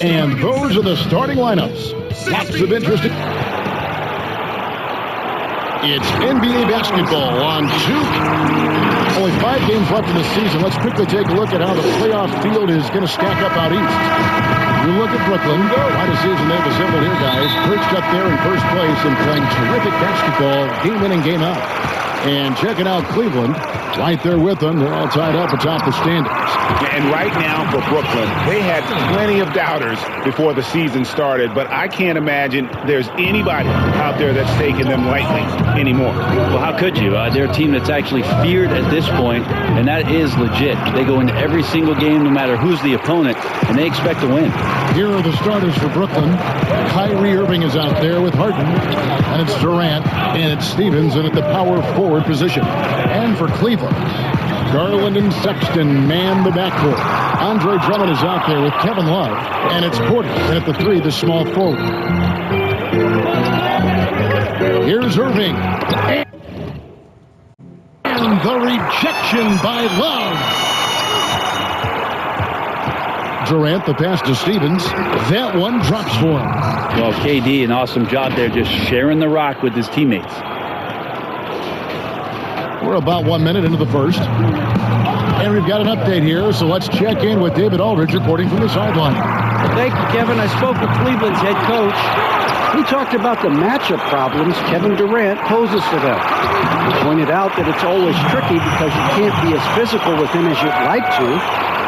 And those are the starting lineups. Lots of interest. It's NBA basketball on Duke. Only 5 games left in the season. Let's quickly take a look at how the playoff field is going to stack up out east. You look at Brooklyn. Quite a season they've assembled here, guys. Perched up there in first place and playing terrific basketball game in and game out. And checking out Cleveland, right there with them. They're all tied up atop the standings. And right now for Brooklyn, they had plenty of doubters before the season started, but I can't imagine there's anybody out there that's taking them lightly anymore. Well, how could you? They're a team that's actually feared at this point, and that is legit. They go into every single game, no matter who's the opponent, and they expect to win. Here are the starters for Brooklyn. Kyrie Irving is out there with Harden, and it's Durant, and it's Stevens, and at the power forward position. And for Cleveland, Garland and Sexton man the backcourt. Andre Drummond is out there with Kevin Love, and it's Porter. And at the 3, the small forward. Here's Irving. And the rejection by Love. Durant, the pass to Stevens. That one drops for him. Well, KD, an awesome job there, just sharing the rock with his teammates. We're about 1 minute into the first. And we've got an update here, so let's check in with David Aldridge reporting from the sideline. Thank you, Kevin. I spoke with Cleveland's head coach. He talked about the matchup problems Kevin Durant poses for them. He pointed out that it's always tricky because you can't be as physical with him as you'd like to,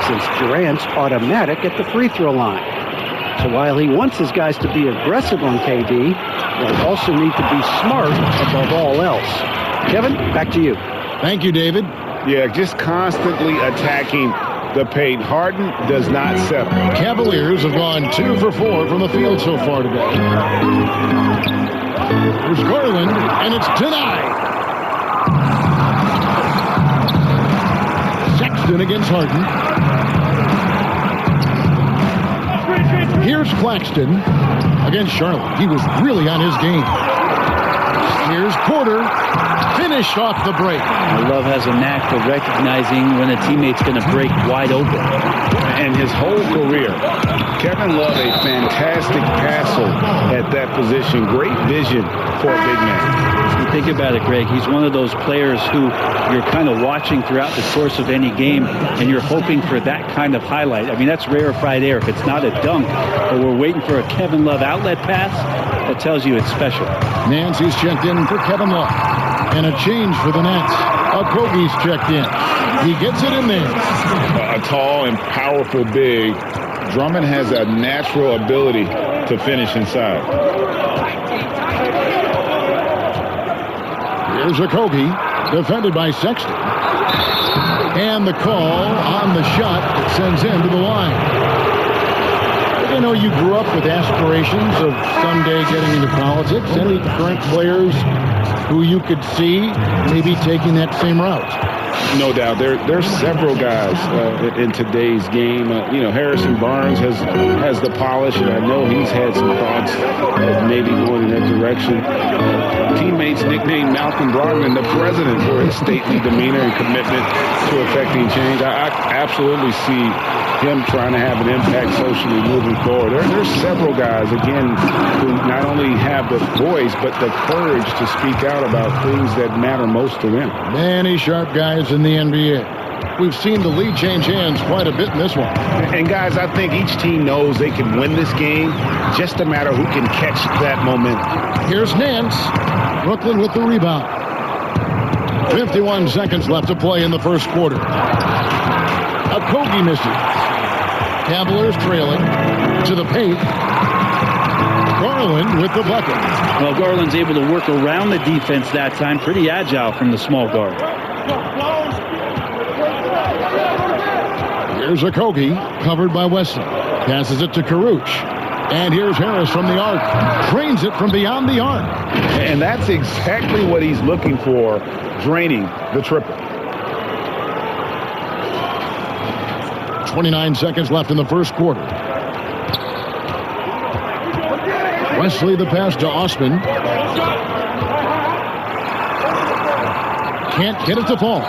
since Durant's automatic at the free throw line. So while he wants his guys to be aggressive on KD, they'll also need to be smart above all else. Kevin, back to you. Thank you, David. Yeah, just constantly attacking the paint. Harden does not settle. Cavaliers have gone 2 for 4 from the field so far today. There's Garland, and it's denied. Sexton against Harden. Here's Claxton against Charlotte. He was really on his game. Here's Porter. Finish off the break. Love has a knack for recognizing when a teammate's going to break wide open. And his whole career, Kevin Love, a fantastic passer at that position. Great vision for a big man. You think about it, Greg, he's one of those players who you're kind of watching throughout the course of any game, and you're hoping for that kind of highlight. I mean, that's rarefied air. If it's not a dunk, or we're waiting for a Kevin Love outlet pass, that tells you it's special. Nancy's checked in for Kevin Love. And a change for the Nets. Okogie's checked in. He gets it in there. A tall and powerful big. Drummond has a natural ability to finish inside. Here's Okogie, defended by Sexton. And the call on the shot that sends him to the line. I know you grew up with aspirations of someday getting into politics. Any current players who you could see maybe taking that same route? No doubt. There's several guys in today's game. Harrison Barnes has the polish, and I know he's had some thoughts of maybe going in that direction. Teammates nicknamed Malcolm Brogdon the president for his stately demeanor and commitment to effecting change. I absolutely see him trying to have an impact socially moving forward. There's several guys, again, who not only have the voice, but the courage to speak out about things that matter most to them. Many sharp guys in the NBA. We've seen the lead change hands quite a bit in this one. And guys, I think each team knows they can win this game, just a matter who can catch that momentum. Here's Nance. Brooklyn with the rebound. 51 seconds left to play in the first quarter. Okogie misses. Cavaliers trailing to the paint. Garland with the bucket. Well, Garland's able to work around the defense that time. Pretty agile from the small guard. Here's Okogie, covered by Wesley. Passes it to Karuch. And here's Harris from the arc. Drains it from beyond the arc. And that's exactly what he's looking for, draining the triple. 29 seconds left in the first quarter. Wesley the pass to Osman. Can't get it to fall.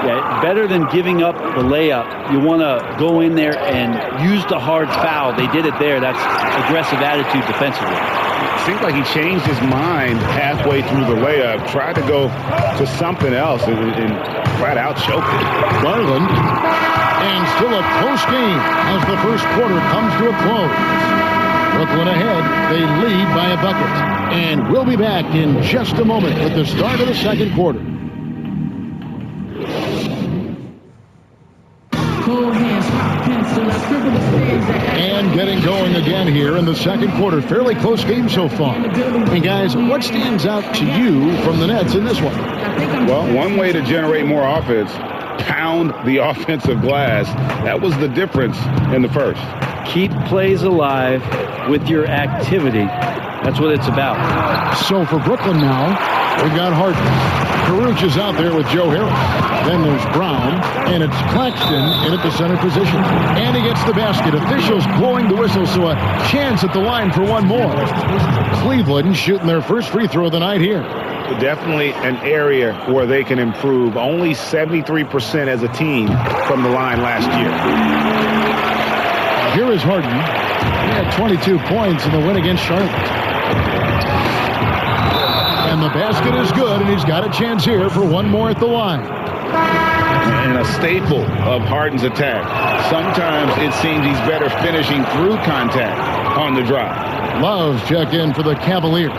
Yeah, better than giving up the layup. You want to go in there and use the hard foul. They did it there. That's aggressive attitude defensively. It seems like he changed his mind halfway through the layup, tried to go to something else, and flat out choked it. Garland, and still a close game as the first quarter comes to a close. Brooklyn ahead. They lead by a bucket. And we'll be back in just a moment with the start of the second quarter. And getting going again here in the second quarter. Fairly close game so far. And guys, what stands out to you from the Nets in this one? Well, one way to generate more offense, pound the offensive glass. That was the difference in the first. Keep plays alive with your activity. That's what it's about. So for Brooklyn now, we've got Harden. Caruth is out there with Joe Harris. Then there's Brown, and it's Claxton in at the center position. And he gets the basket. Officials blowing the whistle, so a chance at the line for one more. Cleveland shooting their first free throw of the night here. Definitely an area where they can improve. Only 73% as a team from the line last year. Here is Harden. He had 22 points in the win against Charlotte. And the basket is good, and he's got a chance here for one more at the line. And a staple of Harden's attack. Sometimes it seems he's better finishing through contact on the drive. Love checked in for the Cavaliers.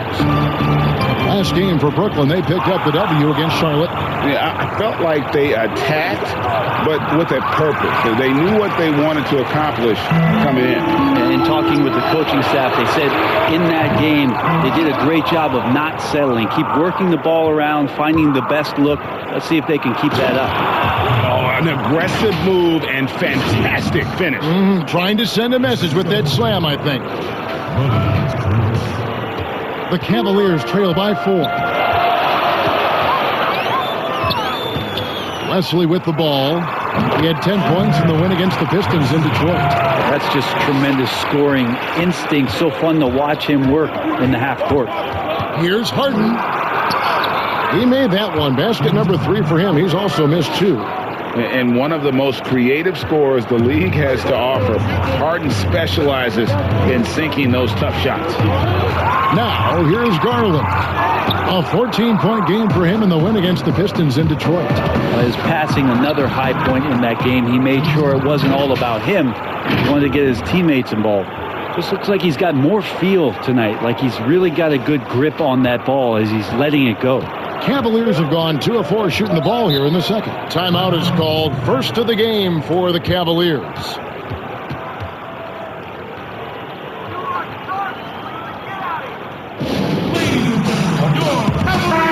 Last game for Brooklyn, they picked up the W against Charlotte. Yeah, I felt like they attacked, but with a purpose. So they knew what they wanted to accomplish coming in. And talking with the coaching staff, they said in that game, they did a great job of not settling. Keep working the ball around, finding the best look. Let's see if they can keep that up. Oh, an aggressive move and fantastic finish. Trying to send a message with that slam, I think. The Cavaliers trail by 4. Wesley with the ball. He had 10 points in the win against the Pistons in Detroit. That's just tremendous scoring instinct. So fun to watch him work in the half court. Here's Harden. He made that one. Basket number 3 for him. He's also missed 2. And one of the most creative scorers the league has to offer. Harden specializes in sinking those tough shots. Now, here's Garland. A 14-point game for him in the win against the Pistons in Detroit. His passing, another high point in that game. He made sure it wasn't all about him. He wanted to get his teammates involved. Just looks like he's got more feel tonight, like he's really got a good grip on that ball as he's letting it go. Cavaliers have gone 2 of 4 shooting the ball here in the second. Timeout is called. First of the game for the Cavaliers.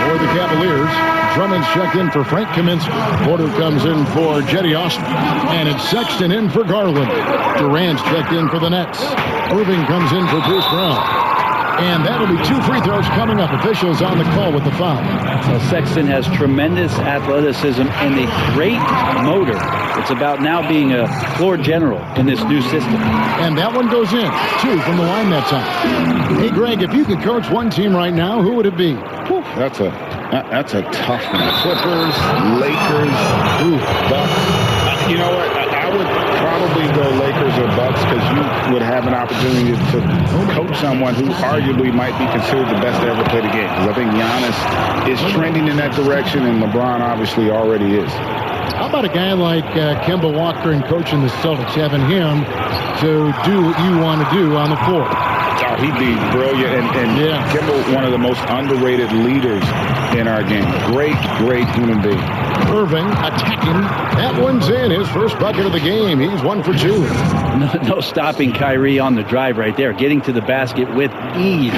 For the Cavaliers, Drummond's checked in for Frank Kaminsky. Porter comes in for Jetty Austin. And it's Sexton in for Garland. Durant's checked in for the Nets. Irving comes in for Bruce Brown. And that'll be 2 free throws coming up. Officials on the call with the foul. Well, Sexton has tremendous athleticism and a great motor. It's about now being a floor general in this new system. And that one goes in. 2 from the line that time. Hey, Greg, if you could coach one team right now, who would it be? That's a tough one. Clippers, Lakers, Bucks. You know what? I would probably go Lakers or Bucks because you would have an opportunity to coach someone who arguably might be considered the best to ever play the game. Because I think Giannis is trending in that direction, and LeBron obviously already is. How about a guy like Kemba Walker and coaching the Celtics, having him to do what you want to do on the floor? Oh, he'd be brilliant. And Kemba, one of the most underrated leaders in our game. Great human being. Irving attacking. That one's in. His first bucket of the game. He's 1 for 2. No stopping Kyrie on the drive right there. Getting to the basket with ease.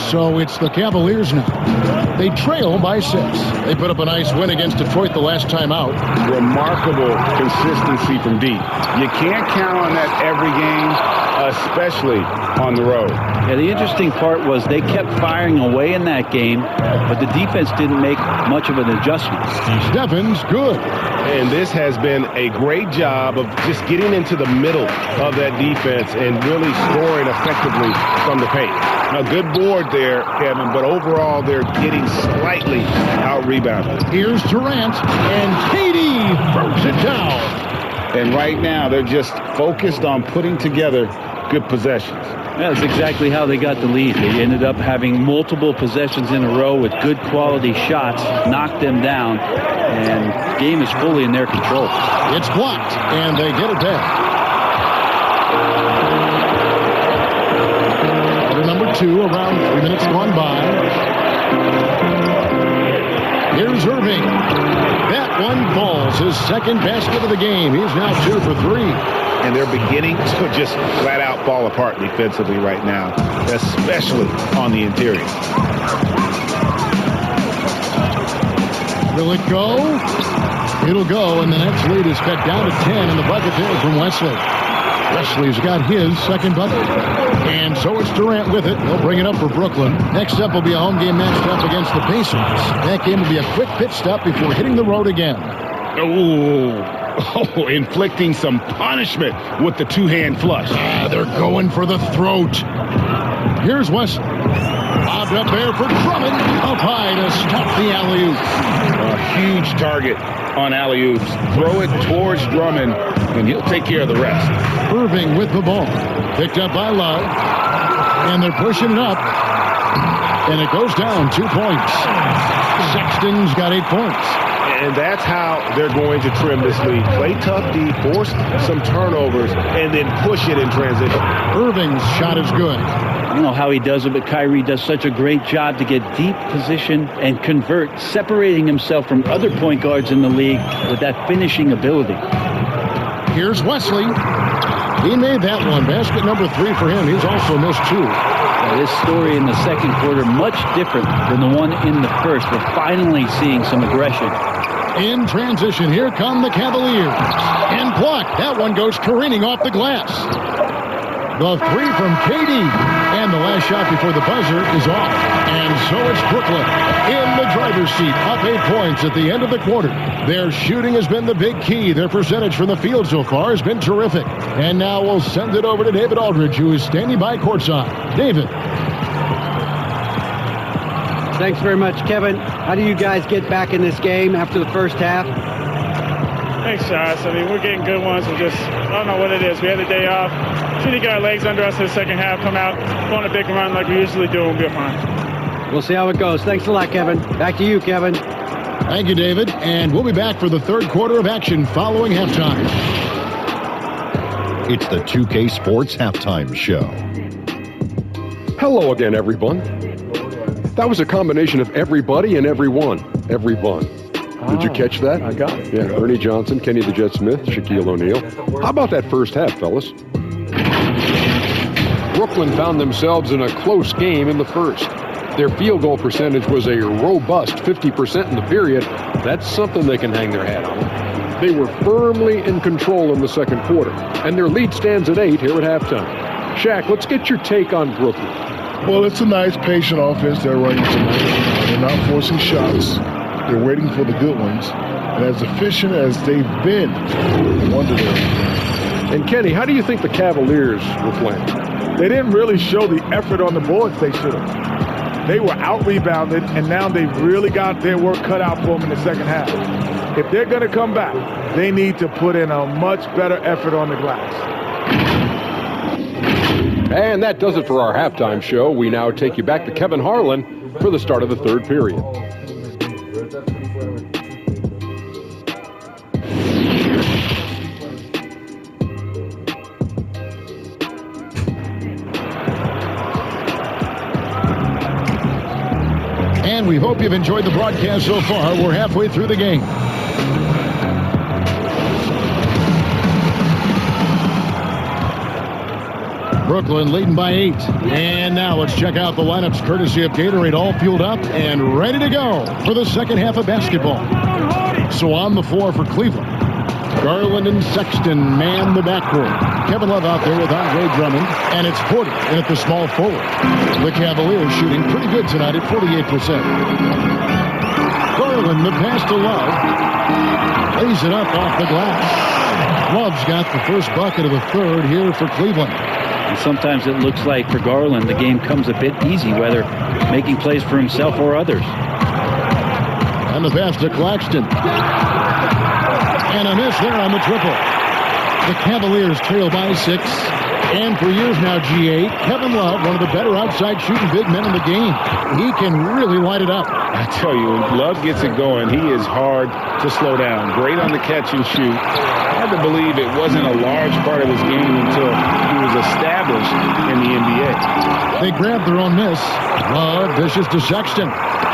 So it's the Cavaliers now. They trail by 6. They put up a nice win against Detroit the last time out. Remarkable consistency from deep. You can't count on that every game, especially on the road. Yeah, the interesting part was they kept firing away in that game, but the defense didn't make much of an adjustment. Stephens, good. And this has been a great job of just getting into the middle of that defense and really scoring effectively from the paint. A good board there, Kevin, but overall they're getting slightly out-rebounded. Here's Durant, and KD burns it down. And right now, they're just focused on putting together good possessions. That's exactly how they got the lead. They ended up having multiple possessions in a row with good quality shots, knocked them down, and the game is fully in their control. It's blocked, and they get it back. Quarter number 2, around 3 minutes gone by. Here's Irving. That one falls, his second basket of the game. He's now 2 for 3. And they're beginning to just flat out fall apart defensively right now, especially on the interior. Will it go? It'll go, and the Nets lead is cut down to 10, and the bucket there from Wesley. Wesley's got his second bucket. And so it's Durant with it. He'll bring it up for Brooklyn. Next up will be a home game matched up against the Pacers. That game will be a quick pit stop before hitting the road again. Oh, inflicting some punishment with the two-hand flush. They're going for the throat. Here's Wesley. Bobbed up there for Drummond. Up high to stop the alley-oop. A huge target on alley-oops. Throw it towards Drummond, and he'll take care of the rest. Irving with the ball. Picked up by Love. And they're pushing it up. And it goes down 2 points. Sexton's got 8 points. And that's how they're going to trim this lead. Play tough D, force some turnovers, and then push it in transition. Irving's shot is good. I don't know how he does it, but Kyrie does such a great job to get deep position and convert, separating himself from other point guards in the league with that finishing ability. Here's Wesley. He made that one. Basket number 3 for him. He's also missed 2. This story in the second quarter, much different than the one in the first. We're finally seeing some aggression. In transition, here come the Cavaliers. And blocked. That one goes careening off the glass. The 3 from KD. And the last shot before the buzzer is off. And so it's Brooklyn in the driver's seat, up 8 points at the end of the quarter. Their shooting has been the big key. Their percentage from the field so far has been terrific. And now we'll send it over to David Aldridge, who is standing by courtside. David. Thanks very much, Kevin. How do you guys get back in this game after the first half? Thanks, Josh. I mean, we're getting good ones. I don't know what it is. We had the day off. Should have got our legs under us in the second half, come out, go on a big run like we usually do, and we'll be fine. We'll see how it goes. Thanks a lot, Kevin. Back to you, Kevin. Thank you, David. And we'll be back for the third quarter of action following halftime. It's the 2K Sports Halftime Show. Hello again, everyone. That was a combination of everybody and everyone. Everyone. Did you catch that? I got it. Yeah, Ernie Johnson, Kenny the Jet Smith, Shaquille O'Neal. How about that first half, fellas? Brooklyn found themselves in a close game in the first. Their field goal percentage was a robust 50% in the period. That's something they can hang their hat on. They were firmly in control in the second quarter, and their lead stands at 8 here at halftime. Shaq, let's get your take on Brooklyn. Well, it's a nice, patient offense they're running tonight. They're not forcing shots. They're waiting for the good ones. And as efficient as they've been, no wonder they're. And Kenny, how do you think the Cavaliers were playing? They didn't really show the effort on the boards they should have. They were out-rebounded, and now they've really got their work cut out for them in the second half. If they're going to come back, they need to put in a much better effort on the glass. And that does it for our halftime show. We now take you back to Kevin Harlan for the start of the third period. And we hope you've enjoyed the broadcast so far. We're halfway through the game. Brooklyn leading by 8. And now let's check out the lineups courtesy of Gatorade, all fueled up and ready to go for the second half of basketball. So on the floor for Cleveland, Garland and Sexton man the backcourt. Kevin Love out there with Andre Drummond, and it's Porter in at the small forward. The Cavaliers shooting pretty good tonight at 48%. Garland, the pass to Love, lays it up off the glass. Love's got the first bucket of the third here for Cleveland. And sometimes it looks like for Garland, the game comes a bit easy, whether making plays for himself or others. And the pass to Claxton. And a miss there on the triple. The Cavaliers trail by 6. And for years now, GA, Kevin Love, one of the better outside shooting big men in the game. He can really light it up. I tell you, when Love gets it going, he is hard to slow down. Great on the catch and shoot. Hard to believe it wasn't a large part of his game until he was established in the NBA. They grab their own miss. Love dishes to Sexton.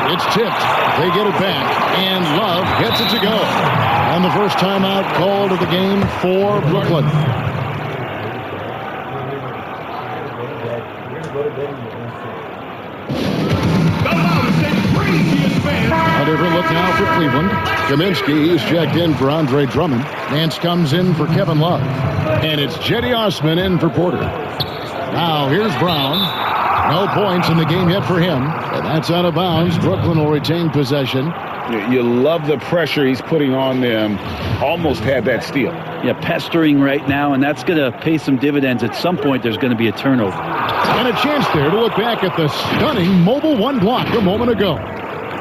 It's tipped. They get it back, and Love gets it to go. And the first timeout called of the game for Brooklyn. A different look now for Cleveland. Kaminsky is checked in for Andre Drummond. Nance comes in for Kevin Love. And it's Jetty Osman in for Porter. Now here's Brown. No points in the game yet for him. And that's out of bounds. Brooklyn will retain possession. You love the pressure he's putting on them. Almost had that steal. Yeah, pestering right now, and that's going to pay some dividends. At some point, there's going to be a turnover. And a chance there to look back at the stunning mobile one block a moment ago.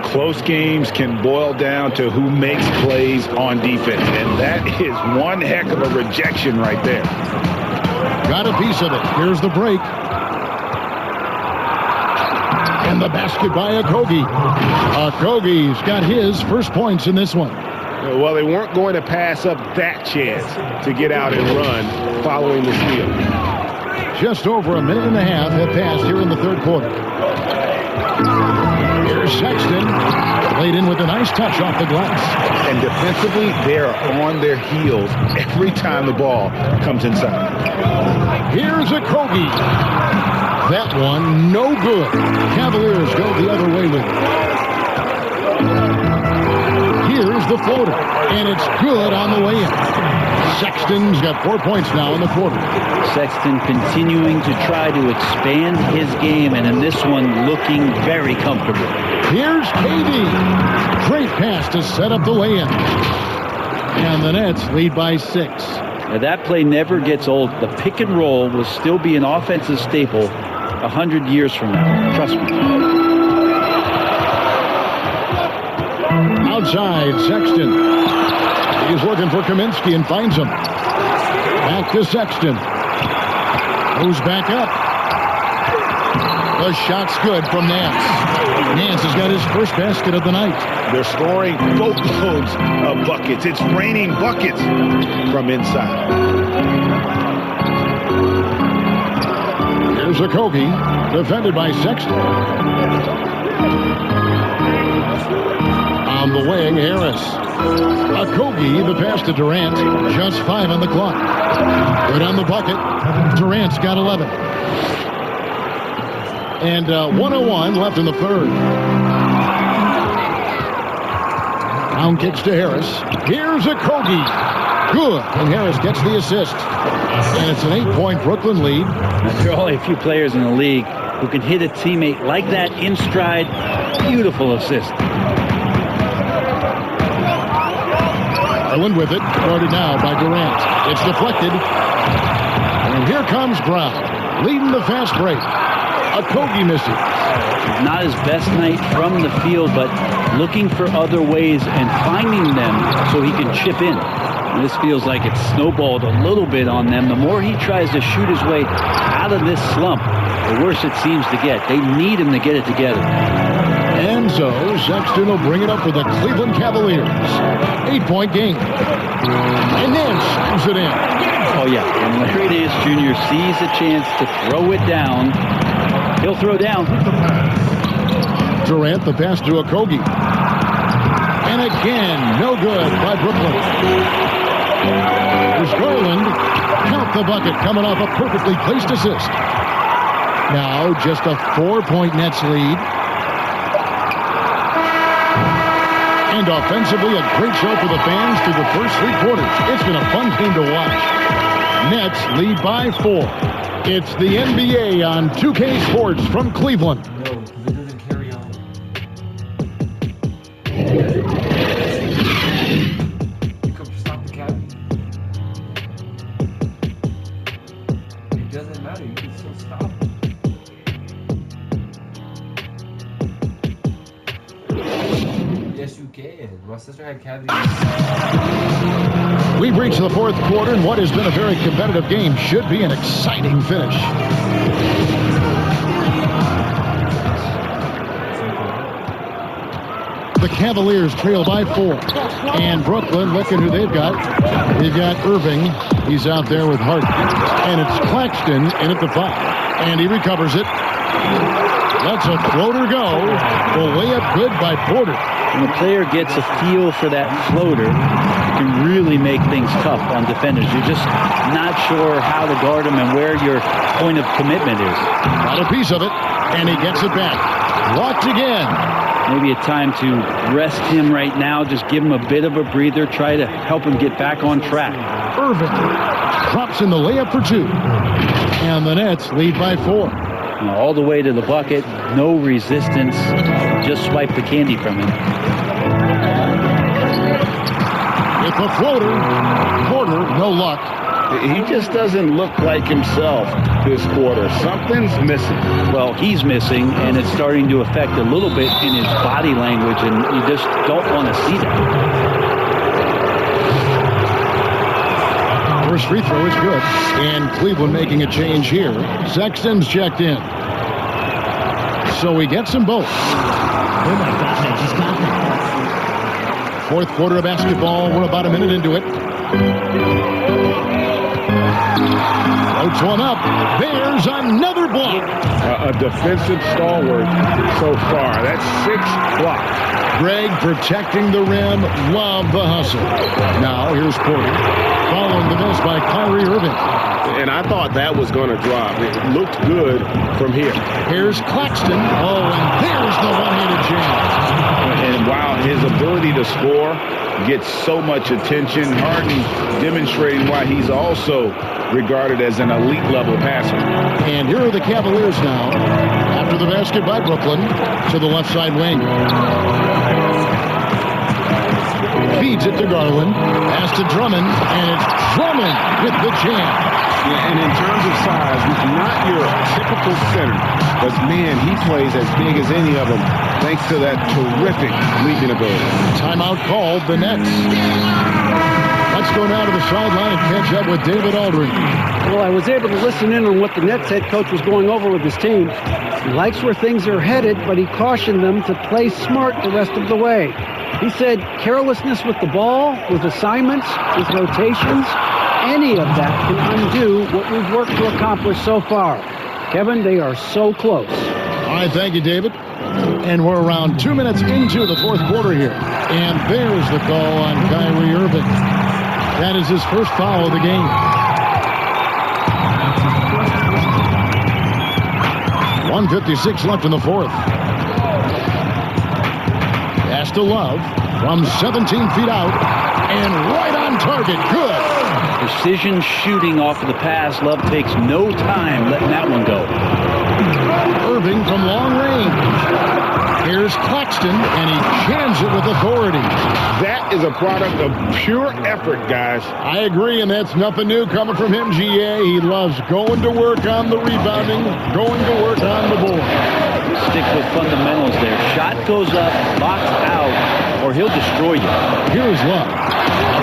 Close games can boil down to who makes plays on defense, and that is one heck of a rejection right there. Got a piece of it. Here's the break. And the basket by Okogie. Okogie's got his first points in this one. Well, they weren't going to pass up that chance to get out and run following the steal. Just over a minute and a half have passed here in the third quarter. Here's Sexton. Laid in with a nice touch off the glass. And defensively, they're on their heels every time the ball comes inside. Here's Okogie. That one, no good. Cavaliers go the other way with it. Here's the floater, and it's good on the way in. Sexton's got 4 points now in the quarter. Sexton continuing to try to expand his game, and in this one, looking very comfortable. Here's KD. Great pass to set up the lay-in. And the Nets lead by 6. Now that play never gets old. The pick and roll will still be an offensive staple 100 years from now. Trust me. Outside, Sexton. He's looking for Kaminsky and finds him. Back to Sexton. Moves back up. The shot's good from Nance. Nance has got his first basket of the night. They're scoring boatloads of buckets. It's raining buckets from inside. Here's Okogie, defended by Sexton. On the wing, Harris. Okogie, the pass to Durant. Just 5 on the clock. Good on the bucket. Durant's got 11. And 1:01 left in the third. Down kicks to Harris. Here's Okogie. Good. And Harris gets the assist. And it's an 8-point Brooklyn lead. There are only a few players in the league who can hit a teammate like that in stride. Beautiful assist. Garland with it. Guarded now by Durant. It's deflected. And here comes Brown. Leading the fast break. Okogie misses. Not his best night from the field, but looking for other ways and finding them so he can chip in. And this feels like it's snowballed a little bit on them. The more he tries to shoot his way out of this slump, the worse it seems to get. They need him to get it together. And so Sexton will bring it up for the Cleveland Cavaliers. 8-point game. And then slams it in. Oh, yeah. When Larry Nance Jr. sees a chance to throw it down, he'll throw down. Durant, the pass to Okogie. And again, no good by Brooklyn. There's Garland. Count the bucket coming off a perfectly placed assist. Now just a 4-point Nets lead. And offensively, a great show for the fans through the first 3 quarters. It's been a fun game to watch. Nets lead by 4. It's the NBA on 2K Sports from Cleveland. Yes, you good. My sister had Cavaliers. We've reached the fourth quarter, and what has been a very competitive game should be an exciting finish. The Cavaliers trail by 4. And Brooklyn, looking who they've got. They've got Irving. He's out there with Hart. And it's Claxton in at the 5. And he recovers it. Lets a floater go. The layup good by Porter. When the player gets a feel for that floater, it can really make things tough on defenders. You're just not sure how to guard them and where your point of commitment is. Got a piece of it, and he gets it back. Walked again. Maybe a time to rest him right now. Just give him a bit of a breather. Try to help him get back on track. Irving drops in the layup for 2. And the Nets lead by 4. All the way to the bucket. No resistance. Just swipe the candy from him. With the floater. Porter, no luck. He just doesn't look like himself this quarter. Something's missing. Well, he's missing, and it's starting to affect a little bit in his body language, and you just don't want to see that. First free throw is good. And Cleveland making a change here. Sexton's checked in. So he gets them both. Oh my gosh, I just got that. Fourth quarter of basketball. We're about a minute into it. Floats one up. There's another block. A defensive stalwart so far. That's 6 blocks. Greg protecting the rim. Love the hustle. Now here's Porter. Following the miss by Kyrie Irving. And I thought that was going to drop. It looked good from here. Here's Claxton. Oh, and there's the one-handed jam. And while his ability to score gets so much attention, Harden demonstrating why he's also regarded as an elite level passer. And here are the Cavaliers now. After the basket by Brooklyn to the left side wing. Feeds it to Garland. Pass to Drummond. And it's Drummond with the jam. Yeah, and in terms of size, he's not your typical center. But man, he plays as big as any of them thanks to that terrific leaping ability. Timeout called. The Nets. Let's go now to the sideline and catch up with David Aldridge. Well, I was able to listen in on what the Nets head coach was going over with his team. He likes where things are headed, but he cautioned them to play smart the rest of the way. He said carelessness with the ball, with assignments, with rotations, any of that can undo what we've worked to accomplish so far. Kevin, they are so close. All right, thank you, David. And we're around 2 minutes into the fourth quarter here. And there's the call on Kyrie Irving. That is his first foul of the game. 1:56 left in the fourth. Pass to Love from 17 feet out. And right on target. Good. Precision shooting off of the pass. Love takes no time letting that one go. Irving from long range. Here's Claxton, and he jams it with authority. That is a product of pure effort, guys. I agree, and that's nothing new coming from him, GA. He loves going to work on the rebounding, going to work on the board. Stick with fundamentals there. Shot goes up, box out, or he'll destroy you. Here's Love.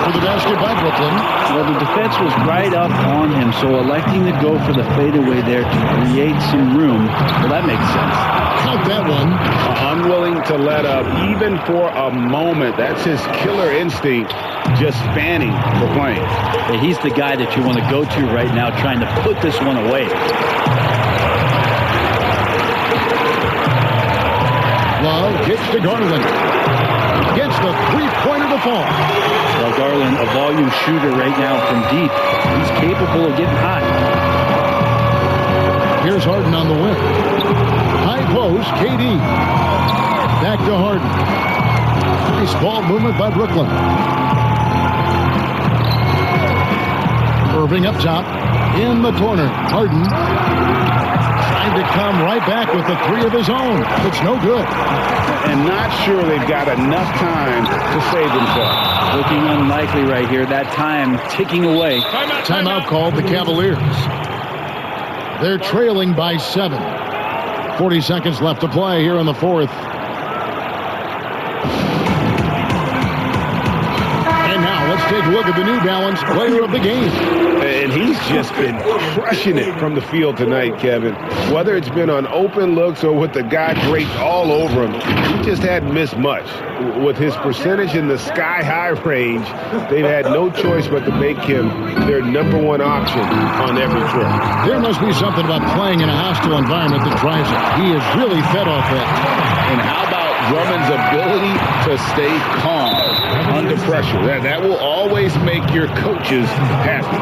For the basket by Brooklyn. Well, the defense was right up on him, so electing to go for the fadeaway there to create some room, well, that makes sense. Count that one. Unwilling to let up, even for a moment. That's his killer instinct, just fanning the plane. Hey, he's the guy that you want to go to right now, trying to put this one away. Love gets to Garland. Gets the three-pointer to fall. Well, Garland, a volume shooter right now from deep. He's capable of getting hot. Here's Harden on the wing. High post, KD. Back to Harden. Nice ball movement by Brooklyn. Irving up top. In the corner. Harden trying to come right back with the three of his own. It's no good. And not sure they've got enough time to save themselves. Looking unlikely right here. That time ticking away. Timeout called the Cavaliers. They're trailing by 7. 40 seconds left to play here in the fourth. Let's take a look at the New Balance player of the game. And he's just been crushing it from the field tonight, Kevin. Whether it's been on open looks or with the guy draped all over him, he just hadn't missed much. With his percentage in the sky-high range, they've had no choice but to make him their #1 option on every trip. There must be something about playing in a hostile environment that drives it. He is really fed off that. And how about Drummond's ability to stay calm under pressure? That will always make your coaches happy.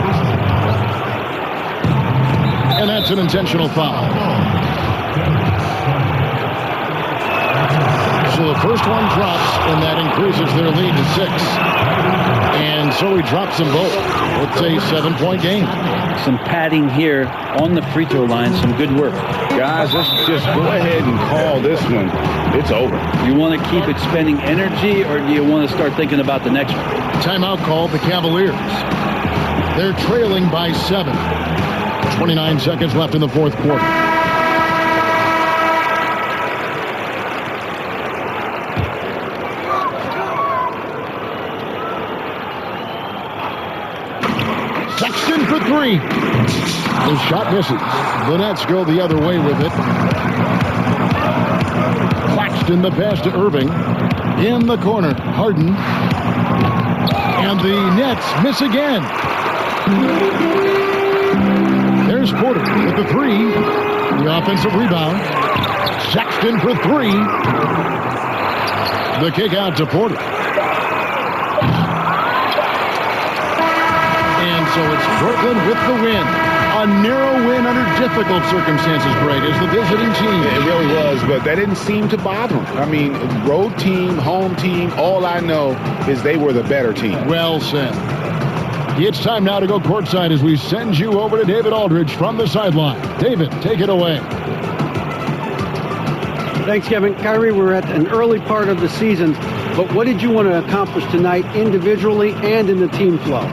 And that's an intentional foul. So the first one drops, and that increases their lead to 6. And so he drops them both. It's a 7-point game. Some padding here on the free throw line. Some good work. Guys, let's just go ahead and call this one. It's over. You want to keep expending energy, or do you want to start thinking about the next one? Timeout called the Cavaliers. They're trailing by 7. 29 seconds left in the fourth quarter. Sexton for 3. His shot misses. The Nets go the other way with it. Claxton the pass to Irving. In the corner, Harden. And the Nets miss again. There's Porter with the 3. The offensive rebound. Sexton for 3. The kick out to Porter. And so it's Brooklyn with the win. A narrow win under difficult circumstances, Greg, as the visiting team. It really was, but that didn't seem to bother them. I mean, road team, home team, all I know is they were the better team. Well said. It's time now to go courtside as we send you over to David Aldridge from the sideline. David, take it away. Thanks, Kevin. Kyrie, we're at an early part of the season, but what did you want to accomplish tonight individually and in the team flow? We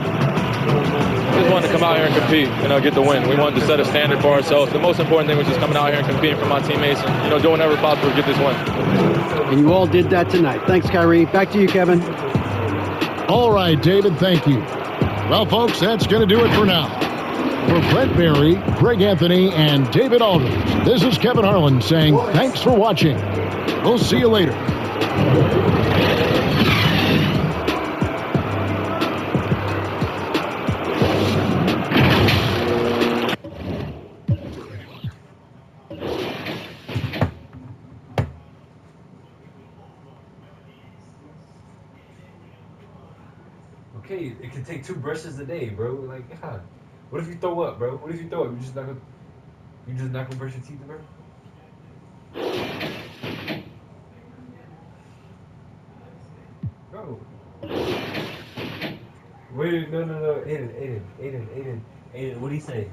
just wanted to come out here and compete, get the win. We wanted to set a standard for ourselves. The most important thing was just coming out here and competing for my teammates and, doing whatever possible to get this win. And you all did that tonight. Thanks, Kyrie. Back to you, Kevin. All right, David, thank you. Well, folks, that's going to do it for now. For Brent Berry, Greg Anthony, and David Aldridge, this is Kevin Harlan saying thanks for watching. We'll see you later. Okay, it can take 2 brushes a day, bro. Like, God. What if you throw up, bro? What if you throw up? You just not gonna brush your teeth, bro? Bro. Wait, no. Aiden, what do you say?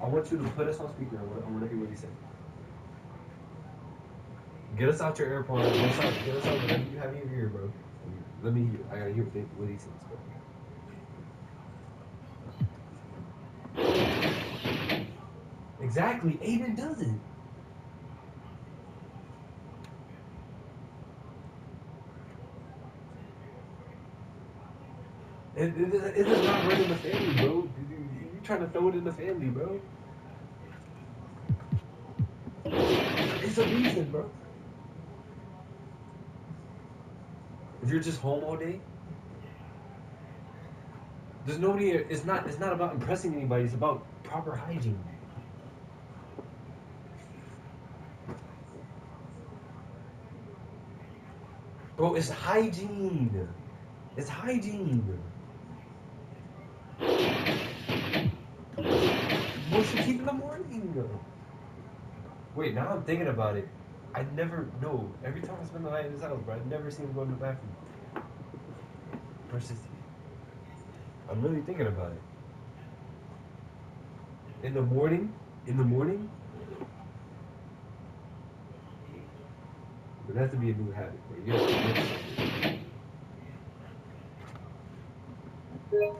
I want you to put us on speaker. I want to hear what he said. Get us out your AirPods. Get us out whatever you have in your ear, bro. Let me hear. I gotta hear what he says, bro. Exactly. Aiden does it. It is not right in the family, bro. You trying to throw it in the family, bro. It's a reason, bro. If you're just home all day, there's nobody. It's not about impressing anybody. It's about proper hygiene. Bro, it's hygiene. It's hygiene. Brush your teeth in the morning. Wait, now I'm thinking about it. I never know. Every time I spend the night in his house, bro, I've never seen him go to the bathroom. Brush his teeth. I'm really thinking about it. In the morning? It would have to be a new habit, bro. You have to